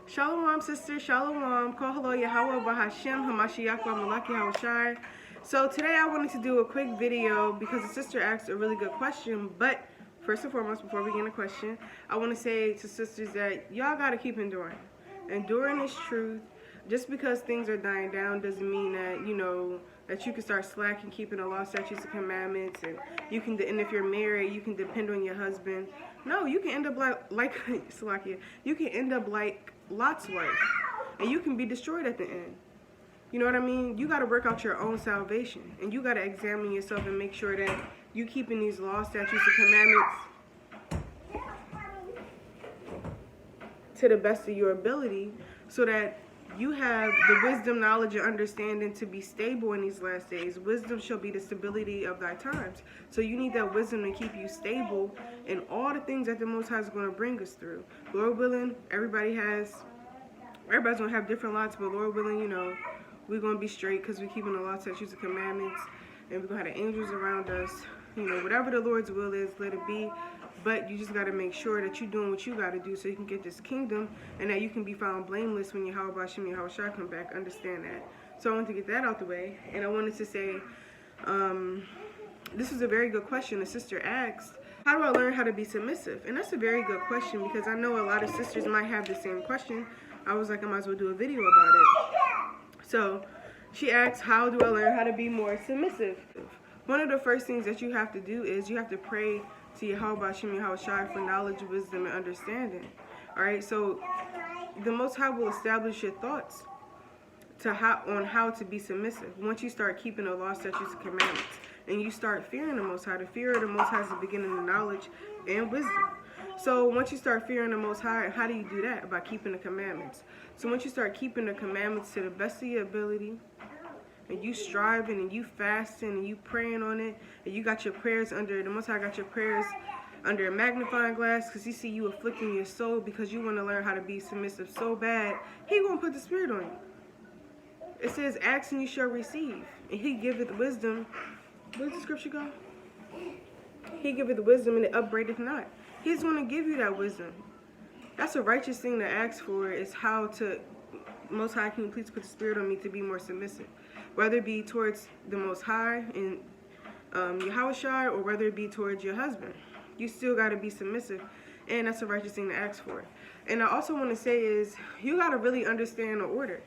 Shalawam, sister. Shalawam. Kohalo Yahweh Bahashem Hamashiach Malaki Hawashai. So today I wanted to do a quick video because the sister asked a really good question. But first and foremost, before we get into the question, I want to say to sisters that y'all got to keep enduring. Enduring is truth. Just because things are dying down doesn't mean that, that you can start slacking, keeping the law, statutes, and commandments, and and if you're married, you can depend on your husband. No, you can end up like Salakia. You can end up like Lot's wife, and you can be destroyed at the end. You know what I mean? You got to work out your own salvation, and you got to examine yourself and make sure that you keeping these laws, statutes, and commandments to the best of your ability, so that you have the wisdom, knowledge, and understanding to be stable in these last days. Wisdom shall be the stability of thy times. So you need that wisdom to keep you stable in all the things that the Most High is going to bring us through. Lord willing, everybody's going to have different lots, but Lord willing, we're going to be straight because we're keeping the law, statutes, and commandments, and we're going to have the angels around us. Whatever the Lord's will is, let it be. But you just got to make sure that you're doing what you got to do so you can get this kingdom and that you can be found blameless when Yahweh Hashem Yahushua come back. Understand that. So I wanted to get that out the way. And I wanted to say, this is a very good question. The sister asked, how do I learn how to be submissive? And that's a very good question because I know a lot of sisters might have the same question. I was like, I might as well do a video about it. So she asked, how do I learn how to be more submissive? One of the first things that you have to do is you have to pray to Yahweh Hashem Yahushua for knowledge, wisdom, and understanding. Alright, so the Most High will establish your thoughts on how to be submissive. Once you start keeping the law, statutes, and commandments, and you start fearing the Most High, the fear of the Most High is the beginning of knowledge and wisdom. So once you start fearing the Most High, how do you do that? By keeping the commandments. So once you start keeping the commandments to the best of your ability, and you striving and you fasting and you praying on it, and you got your prayers under, the Most High got your prayers under a magnifying glass because he see you afflicting your soul because you want to learn how to be submissive so bad, he gonna put the spirit on you. It says, ask and you shall receive, and he giveth wisdom. Where does the scripture go? He giveth wisdom and it upbraideth not. He's going to give you that wisdom. That's a righteous thing to ask for, is how to, Most High, can you please put the spirit on me to be more submissive? Whether it be towards the Most High and Yahushua, or whether it be towards your husband. You still got to be submissive, and that's a righteous thing to ask for. And I also want to say is, you got to really understand the order.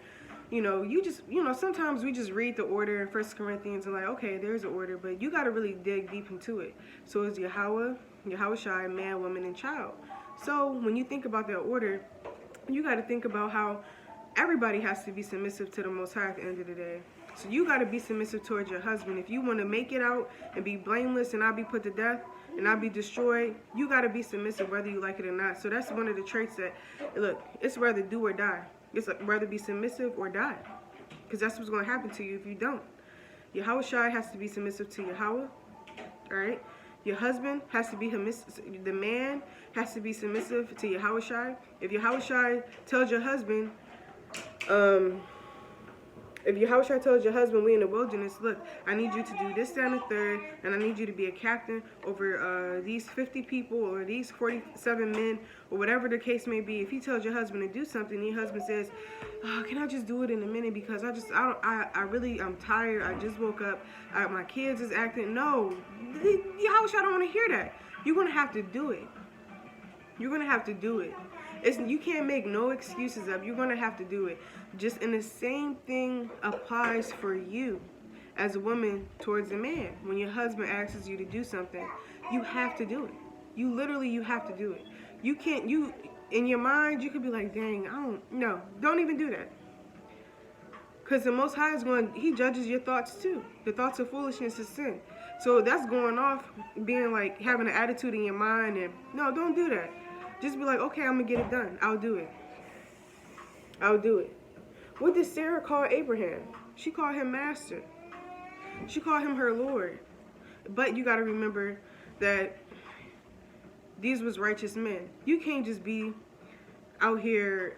Sometimes we just read the order in 1 Corinthians and like, okay, there's an order, but you got to really dig deep into it. So it's Yahweh, Yahushua, man, woman, and child. So when you think about that order, you got to think about how everybody has to be submissive to the Most High at the end of the day. So you got to be submissive towards your husband. If you want to make it out and be blameless and not be put to death and not be destroyed, you got to be submissive whether you like it or not. So that's one of the traits that, look, it's rather do or die. It's rather be submissive or die. Because that's what's going to happen to you if you don't. Yahushua has to be submissive to Yahweh. Alright? Your husband has to be submissive. The man has to be submissive to Yahushua. If Yahushua tells your husband, we in the wilderness, look, I need you to do this, that, and the third, and I need you to be a captain over these 50 people or these 47 men, or whatever the case may be. If he tells your husband to do something, and your husband says, oh, can I just do it in a minute because I'm tired, I just woke up, my kids is acting. No, Yahushua don't want to hear that. You're going to have to do it. You're going to have to do it. You can't make no excuses up. You're going to have to do it. And the same thing applies for you as a woman towards a man. When your husband asks you to do something, you have to do it. You have to do it. You can't, in your mind, you could be like, dang, don't even do that. Because the Most High he judges your thoughts too. The thoughts of foolishness is sin. So that's going off, being like, having an attitude in your mind, and no, don't do that. Just be like, okay, I'm going to get it done. I'll do it. What did Sarah call Abraham? She called him master. She called him her Lord. But you got to remember that these was righteous men. You can't just be out here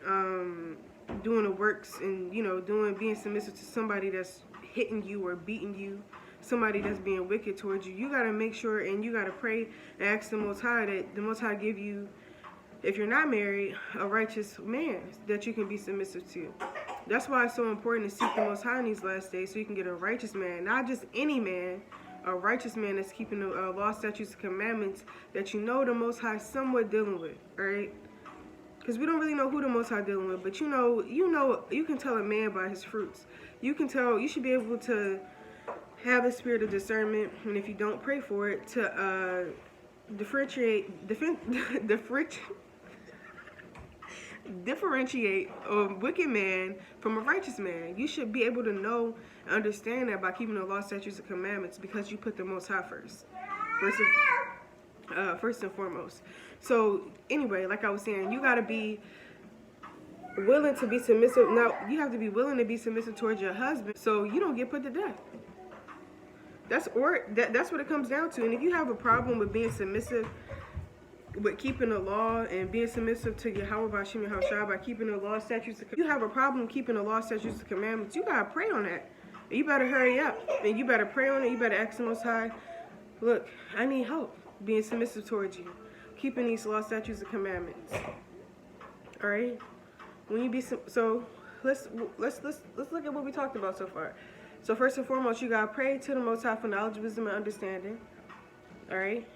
doing the works and, being submissive to somebody that's hitting you or beating you, somebody that's being wicked towards you. You got to make sure, and you got to pray and ask the Most High that the Most High give you if you're not married, a righteous man that you can be submissive to. That's why it's so important to seek the Most High in these last days, so you can get a righteous man, not just any man, a righteous man that's keeping the law, statutes, and commandments that you know the Most High somewhat dealing with, all right? Because we don't really know who the Most High dealing with, but you can tell a man by his fruits. You can tell. You should be able to have the spirit of discernment, and if you don't, pray for it, to differentiate a wicked man from a righteous man. You should be able to know and understand that by keeping the law, statutes, and commandments, because you put the Most High first and foremost. So anyway, like I was saying, you got to be willing to be submissive. Now, you have to be willing to be submissive towards your husband so you don't get put to death. That's what it comes down to. And if you have a problem with being submissive, with keeping the law and being submissive to Yahweh Bashim Yahushua by keeping the law, statutes, you have a problem keeping the law, statutes, and commandments, you gotta pray on that. And you better hurry up. And you better pray on it. You better ask the Most High, look, I need help being submissive towards you, keeping these law, statutes, and commandments. All right. When you be so, let's look at what we talked about so far. So first and foremost, you gotta pray to the Most High for knowledge, wisdom, and understanding. All right.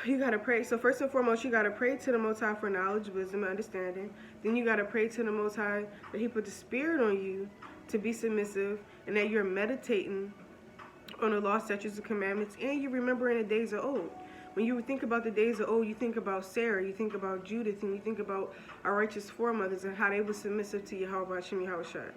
You gotta pray. So first and foremost, you gotta pray to the Most High for knowledge, wisdom, and understanding. Then you gotta pray to the Most High that He put the Spirit on you to be submissive, and that you're meditating on the law, statutes, and commandments, and you're remembering the days of old. When you think about the days of old, you think about Sarah, you think about Judith, and you think about our righteous foremothers and how they were submissive to Yahweh Hashem Yahushua.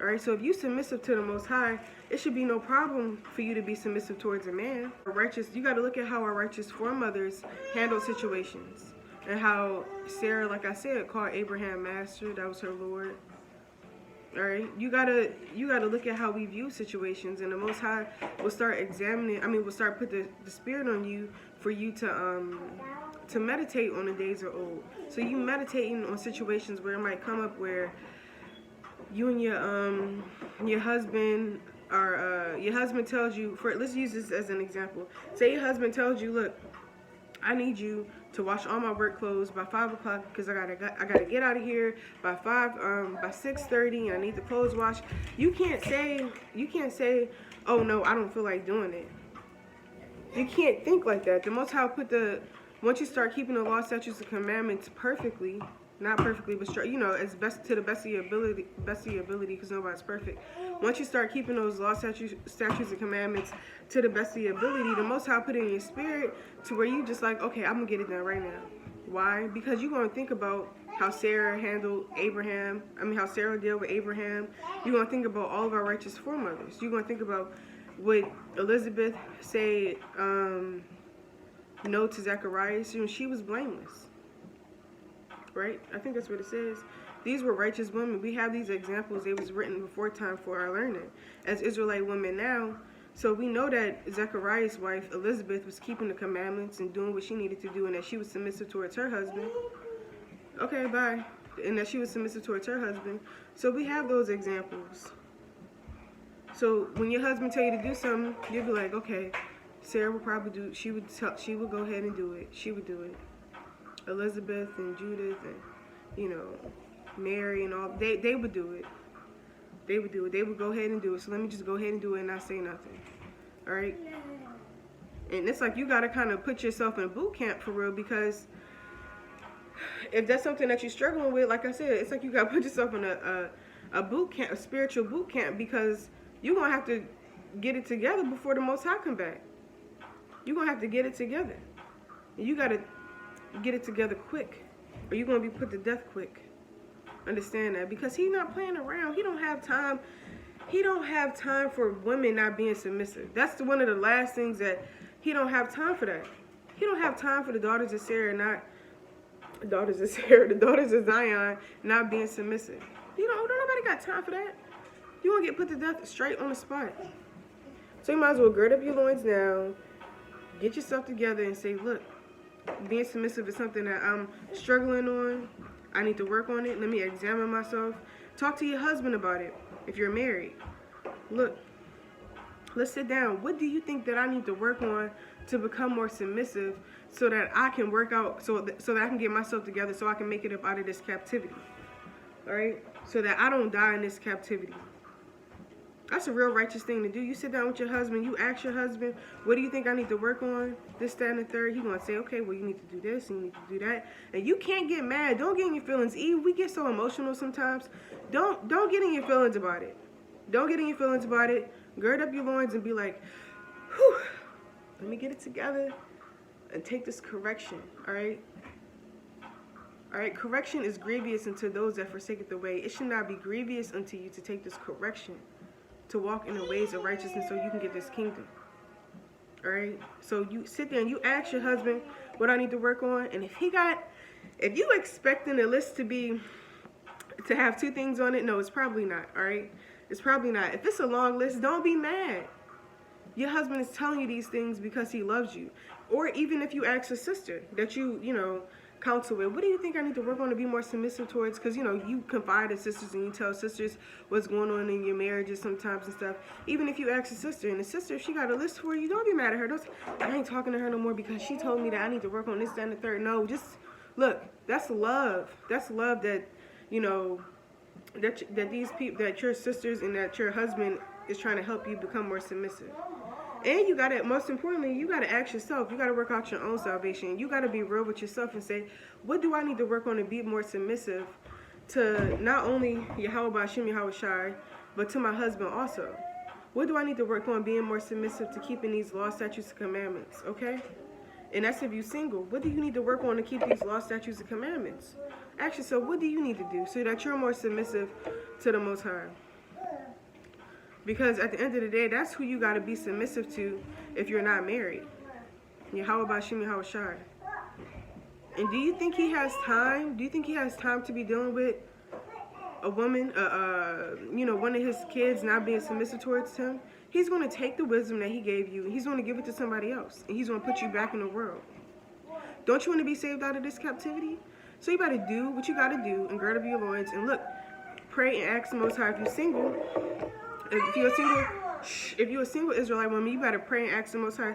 All right, so if you're submissive to the Most High, it should be no problem for you to be submissive towards a man. You got to look at how our righteous foremothers handled situations, and how Sarah, like I said, called Abraham master. That was her Lord. All right, you gotta look at how we view situations, and the Most High will start will start put the Spirit on you for you to meditate on the days of old. So you meditating on situations where it might come up where you and your husband tells you, let's use this as an example. Say your husband tells you, look, I need you to wash all my work clothes by 5 o'clock because I gotta get out of here by 6:30 and I need the clothes washed. You can't say, oh no, I don't feel like doing it. You can't think like that. The Most High once you start keeping the law, statutes, and commandments perfectly, not perfectly, but as best to the best of your ability, because nobody's perfect. Once you start keeping those law, statutes, and commandments to the best of your ability, the Most High put it in your spirit to where you just like, okay, I'm gonna get it done right now. Why? Because you're gonna think about how Sarah handled Abraham. how Sarah dealt with Abraham. You're gonna think about all of our righteous foremothers. You're gonna think about what Elizabeth said no to Zacharias. She was blameless. Right? I think that's what it says. These were righteous women. We have these examples. They was written before time for our learning as Israelite women now. So we know that Zechariah's wife, Elizabeth, was keeping the commandments and doing what she needed to do, and that she was submissive towards her husband. Okay, bye. And that she was submissive towards her husband. So we have those examples. So when your husband tell you to do something, you'll be like, okay, Sarah would probably do. She would go ahead and do it. She would do it. Elizabeth and Judith and Mary and all, they would do it. They would do it. They would go ahead and do it. So let me just go ahead and do it and not say nothing. All right? And it's like you got to kind of put yourself in a boot camp for real, because if that's something that you're struggling with, like I said, it's like you got to put yourself in a boot camp, a spiritual boot camp, because you're going to have to get it together before the Most High come back. You're going to have to get it together. And you got to get it together quick, or you're going to be put to death quick. Understand that, because he's not playing around. He don't have time. He don't have time for women not being submissive. That's one of the last things that he don't have time for. That he don't have time for the daughters of Zion not being submissive. Don't nobody got time for that. You won't get put to death straight on the spot. So you might as well gird up your loins now, get yourself together, and say, look, being submissive is something that I'm struggling on. I need to work on it. Let me examine myself. Talk to your husband about it if you're married. Look, let's sit down. What do you think that I need to work on to become more submissive so that I can work out, so that I can get myself together, so I can make it up out of this captivity. All right, so that I don't die in this captivity. That's a real righteous thing to do. You sit down with your husband, you ask your husband, what do you think I need to work on? This, that, and the third. He's going to say, okay, well, you need to do this, and you need to do that. And you can't get mad. Don't get in your feelings. Eve, we get so emotional sometimes. Don't get in your feelings about it. Don't get in your feelings about it. Gird up your loins and be like, whew, let me get it together and take this correction, all right? All right, correction is grievous unto those that forsake the way. It should not be grievous unto you to take this correction, to walk in the ways of righteousness so you can get this kingdom. All right? So you sit there and you ask your husband what I need to work on. And if you expecting the list to have 2 things on it, no, it's probably not. All right? It's probably not. If it's a long list, don't be mad. Your husband is telling you these things because he loves you. Or even if you ask a sister that you counsel with, what do you think I need to work on to be more submissive towards? Because, you confide in sisters and you tell sisters what's going on in your marriages sometimes and stuff. Even if you ask a sister, and the sister, if she got a list for you, don't be mad at her. Don't say, I ain't talking to her no more because she told me that I need to work on this, that, and the third. No, just look, that's love. That's love that, that these people, that your sisters and that your husband is trying to help you become more submissive. And most importantly, you got to ask yourself. You got to work out your own salvation. You got to be real with yourself and say, what do I need to work on to be more submissive to not only Yahweh Hashem Yahweh Shai, but to my husband also? What do I need to work on being more submissive to keeping these laws, statutes, and commandments, okay? And that's if you're single. What do you need to work on to keep these laws, statutes, and commandments? Ask yourself, what do you need to do so that you're more submissive to the Most High? Because at the end of the day, that's who you got to be submissive to if you're not married. Yahweh Bashim Yahweh Shai. And do you think he has time? Do you think he has time to be dealing with a woman, one of his kids not being submissive towards him? He's going to take the wisdom that he gave you and he's going to give it to somebody else. And he's going to put you back in the world. Don't you want to be saved out of this captivity? So you got to do what you got to do and gird up your loins. And look, pray and ask the Most High if you're single. If you're a single Israelite woman, you better pray and ask the Most High,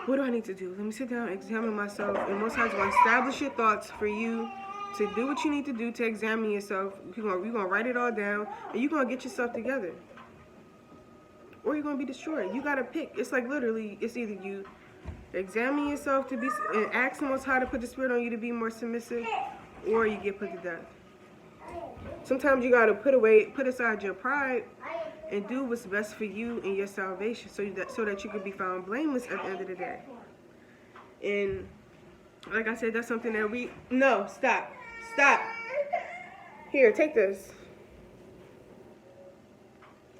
what do I need to do? Let me sit down and examine myself. And the Most High is going to establish your thoughts for you to do what you need to do to examine yourself. You're going to write it all down, and you're going to get yourself together. Or you're going to be destroyed. You got to pick. It's like literally, it's either you examine yourself and ask the Most High to put the Spirit on you to be more submissive, or you get put to death. Sometimes you got to put aside your pride and do what's best for you and your salvation so that you can be found blameless at the end of the day. And like I said, that's something that no, stop. Here, take this.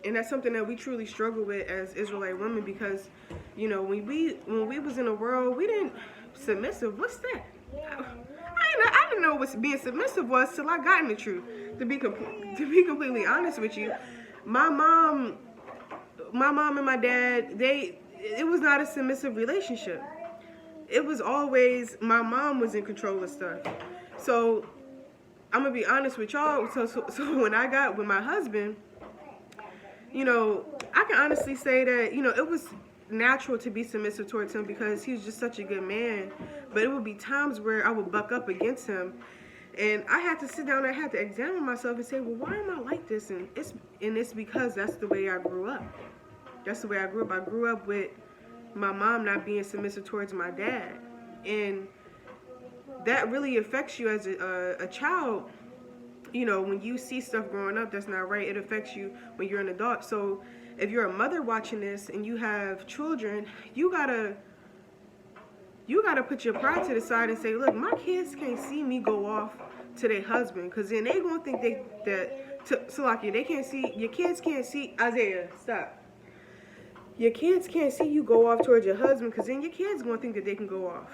And that's something that we truly struggle with as Israelite women because, when we was in the world, we didn't submissive. What's that? I didn't know what being submissive was till I got in the truth. To be completely honest with you, my mom and my dad, it was not a submissive relationship. It was always my mom was in control of stuff. So I'm gonna be honest with y'all. So when I got with my husband, I can honestly say that it was natural to be submissive towards him because he was just such a good man. But it would be times where I would buck up against him. And I had to sit down and I had to examine myself and say, well, why am I like this? And it's because that's the way I grew up. That's the way I grew up. I grew up with my mom not being submissive towards my dad. And that really affects you as a child. When you see stuff growing up that's not right, it affects you when you're an adult. So if you're a mother watching this and you have children, you gotta put your pride to the side and say, look, my kids can't see me go off to their husband, because then they gonna think they can't see, your kids can't see, Isaiah, stop. Your kids can't see you go off towards your husband, because then your kids gonna think that they can go off.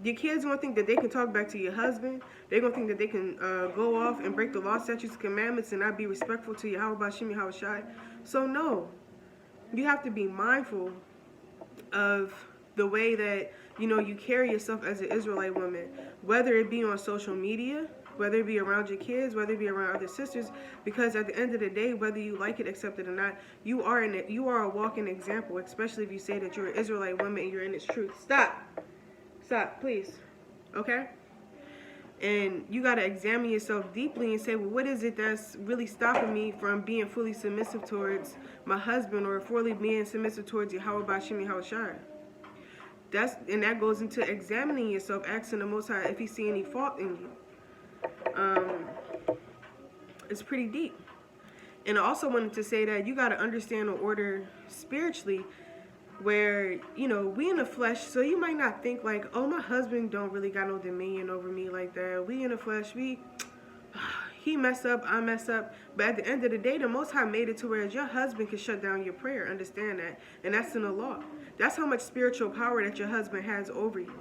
Your kids gonna think that they can talk back to your husband. They're gonna think that they can go off and break the law, statutes, and commandments and not be respectful to Yahweh Bashim Yahweh Shai. So no, you have to be mindful of the way that you carry yourself as an Israelite woman, whether it be on social media whether it be around your kids, whether it be around other sisters, because at the end of the day, whether you like it, accept it or not, you are a walking example, especially if you say that you're an Israelite woman and you're in its truth. Stop, please. Okay? And you got to examine yourself deeply and say, well, what is it that's really stopping me from being fully submissive towards my husband, or fully being submissive towards Yahweh Bashim Yahweh Shai? And that goes into examining yourself, asking the Most High if He see any fault in you. It's pretty deep. And I also wanted to say that you got to understand the order spiritually, where, you know, we in the flesh, so you might not think like, oh, my husband don't really got no dominion over me like that. We in the flesh, he mess up, I mess up. But at the end of the day, the Most High made it to where your husband can shut down your prayer. Understand that. And that's in the law. That's how much spiritual power that your husband has over you.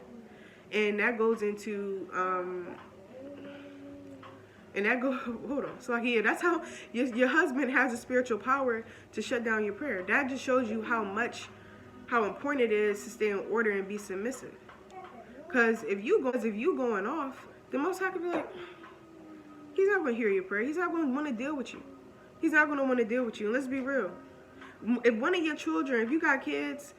And that goes into, hold on. So like, yeah, that's how your husband has a spiritual power to shut down your prayer. That just shows you how important it is to stay in order and be submissive. Because if you going off, the Most High could be like, He's not going to hear your prayer. He's not going to want to deal with you. He's not going to want to deal with you. And let's be real. If one of your children, if you got kids,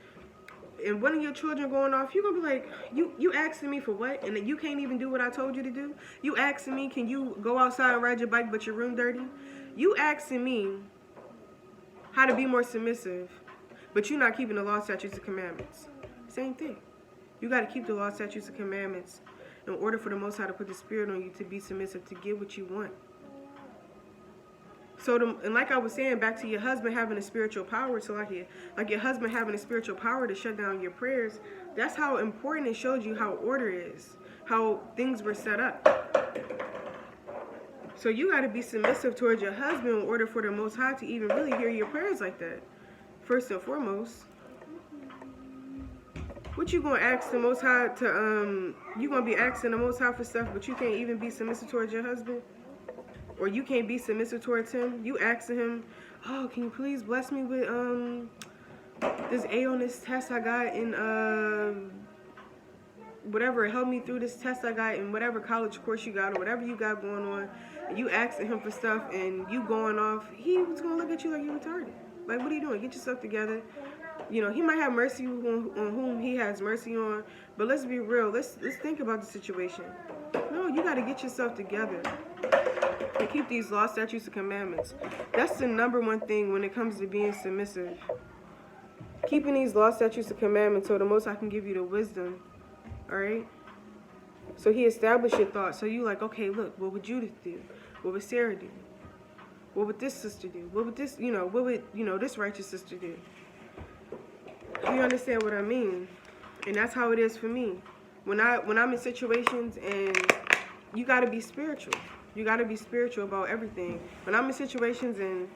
and one of your children going off, you're going to be like, you asking me for what? And then you can't even do what I told you to do? You asking me, can you go outside and ride your bike but your room dirty? You asking me how to be more submissive, but you're not keeping the law, statutes, and commandments. Same thing. You got to keep the law, statutes, and commandments in order for the Most High to put the Spirit on you to be submissive, to get what you want. So, and like I was saying, back to your husband having a spiritual power, so like your husband having a spiritual power to shut down your prayers, that's how important it shows you how order is, how things were set up. So you got to be submissive towards your husband in order for the Most High to even really hear your prayers like that. First and foremost, what you gonna ask the Most High to you gonna be asking the Most High for stuff, but you can't even be submissive towards your husband, or you can't be submissive towards him? You asking him, oh, can you please bless me with this A on this test I got in whatever, help me through this test I got in whatever college course you got or whatever you got going on, and you asking him for stuff and you going off, he was gonna look at you like you retarded. Like, what are you doing? Get yourself together. You know, He might have mercy on whom He has mercy on, but let's be real. Let's think about the situation. No, you got to get yourself together and keep these laws, statutes, and commandments. That's the number one thing when it comes to being submissive. Keeping these laws, statutes, and commandments so the Most High can give you the wisdom. All right? So He established your thoughts. So you like, okay, look, what would Judith do? What would Sarah do? What would this sister do? What would this, what would, this righteous sister do? You understand what I mean? And that's how it is for me. When I'm in situations, and you got to be spiritual. You got to be spiritual about everything. When I'm in situations, and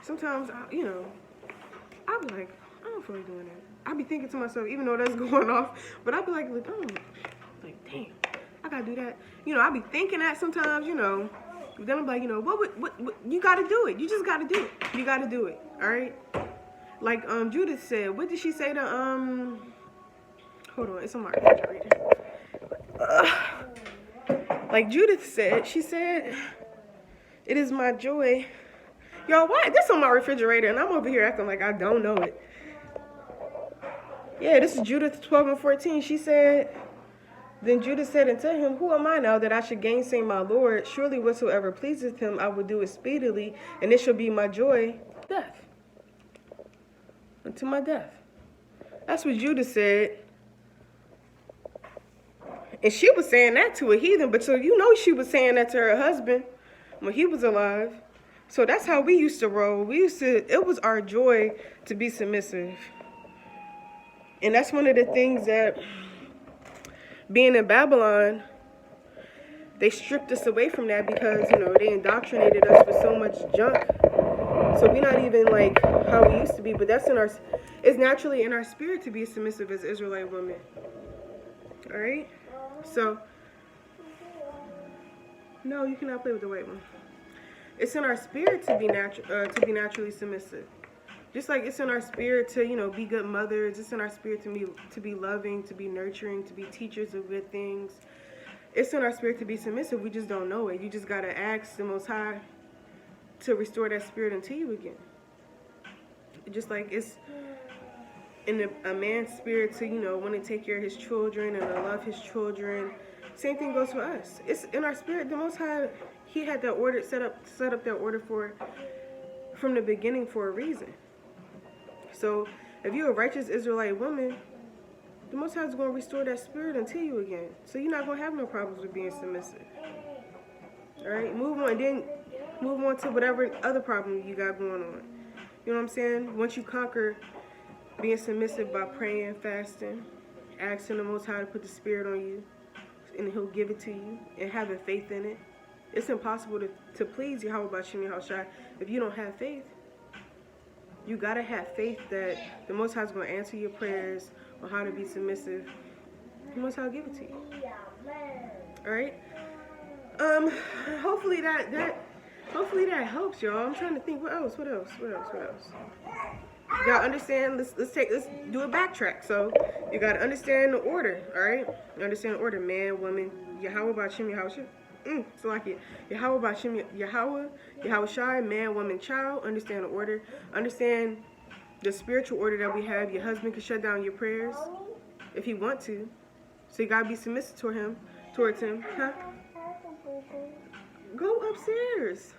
sometimes, I'll be like, I don't feel like doing that. I'll be thinking to myself, even though that's going off, but I'll be like, damn, I got to do that. I'll be thinking that sometimes, then I'm like, what, you got to do it. You just got to do it. You got to do it. All right? Like Judith said, what did she say to hold on, it's on my refrigerator. Like Judith said, she said, it is my joy. Y'all, why? This on my refrigerator, and I'm over here acting like I don't know it. Yeah, this is Judith 12:14. She said, then Judith said unto him, who am I now that I should gainsay my Lord? Surely whatsoever pleaseth him, I will do it speedily, and it shall be my joy, death. Unto my death. That's what Judith said. And she was saying that to a heathen, but so she was saying that to her husband when he was alive. So that's how we used to roll. It was our joy to be submissive. And that's one of the things that, being in Babylon, they stripped us away from that because, they indoctrinated us with so much junk. So we're not even like how we used to be, but it's naturally in our spirit to be submissive as Israelite women. All right? So, no, you cannot play with the white one. It's in our spirit to be naturally submissive. Just like it's in our spirit to, be good mothers. It's in our spirit to be loving, to be nurturing, to be teachers of good things. it's in our spirit to be submissive. We just don't know it. You just got to ask the Most High to restore that spirit into you again. Just like it's in a man's spirit to, want to take care of his children and to love his children. Same thing goes for us. It's in our spirit. The Most High, he had that order set up that order from the beginning for a reason. So if you're a righteous Israelite woman, the Most High is going to restore that spirit into you again. So you're not going to have no problems with being submissive. All right? Move on. Then move on to whatever other problem you got going on. You know what I'm saying? Once you conquer being submissive by praying, fasting, asking the Most High to put the spirit on you, and he'll give it to you, and having faith in it. It's impossible to please Yahweh Bashim Yahushua if you don't have faith. You got to have faith that the Most High is going to answer your prayers on how to be submissive. The Most High will give it to you. All right? Hopefully that helps, y'all. I'm trying to think, what else? Y'all understand? Let's do a backtrack. So you gotta understand the order, all right? You understand the order: man, woman, Yahweh Bashim Yahushua. So like it, Yahweh Bashim Yahushua, man, woman, child. Understand the order. Understand the spiritual order that we have. Your husband can shut down your prayers if he want to. So you gotta be submissive towards him. Huh? Go upstairs.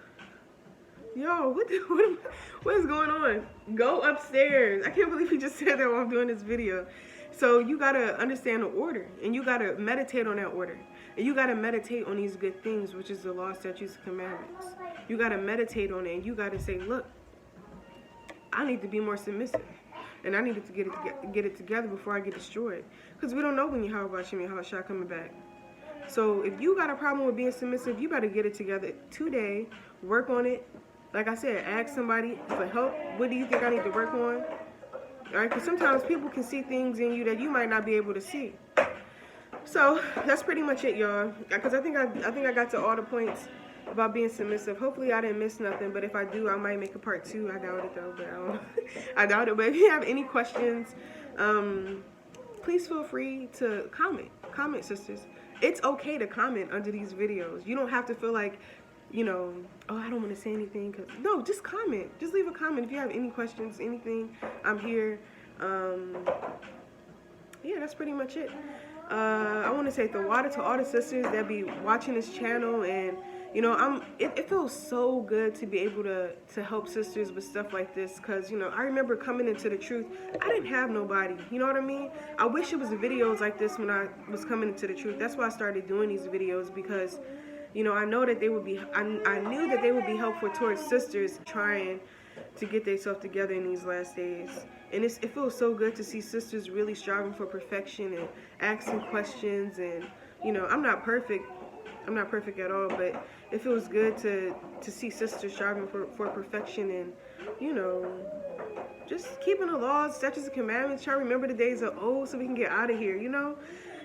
Yo, what is going on? Go upstairs. I can't believe he just said that while I'm doing this video. So you got to understand the order, and you got to meditate on that order. And you got to meditate on these good things, which is the law, statutes, and commandments. You got to meditate on it, and you got to say, look, I need to be more submissive. And I need to get it together before I get destroyed. Because we don't know when Yahweh Bashim Yahushua coming back. So if you got a problem with being submissive, you better get it together today. Work on it. Like I said, ask somebody for help. What do you think I need to work on? All right, because sometimes people can see things in you that you might not be able to see. So that's pretty much it, y'all. Because I think I got to all the points about being submissive. Hopefully I didn't miss nothing. But if I do, I might make a part 2. I doubt it though. But I don't know. I doubt it. But if you have any questions, please feel free to comment. Comment, sisters. It's okay to comment under these videos. You don't have to feel like, oh, I don't want to say anything. No, just comment. Just leave a comment if you have any questions, anything. I'm here. Yeah, that's pretty much it. I want to say the water to all the sisters that be watching this channel, and it feels so good to be able to help sisters with stuff like this, because I remember coming into the truth. I didn't have nobody, you know what I mean? I wish it was videos like this when I was coming into the truth. That's why I started doing these videos, because I know that they would be, I knew that they would be helpful towards sisters trying to get themselves together in these last days. And it feels so good to see sisters really striving for perfection and asking questions. And, I'm not perfect. I'm not perfect at all, but it feels good to see sisters striving for perfection and, just keeping the laws, statutes, and commandments. Try to remember the days of old so we can get out of here,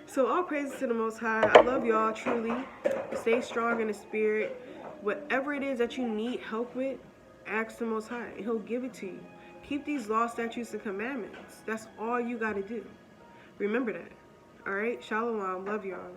So all praises to the Most High. I love y'all, truly. Stay strong in the spirit. Whatever it is that you need help with, ask the Most High, and he'll give it to you. Keep these laws, statutes, and commandments. That's all you got to do. Remember that. All right? Shalawam. Love y'all.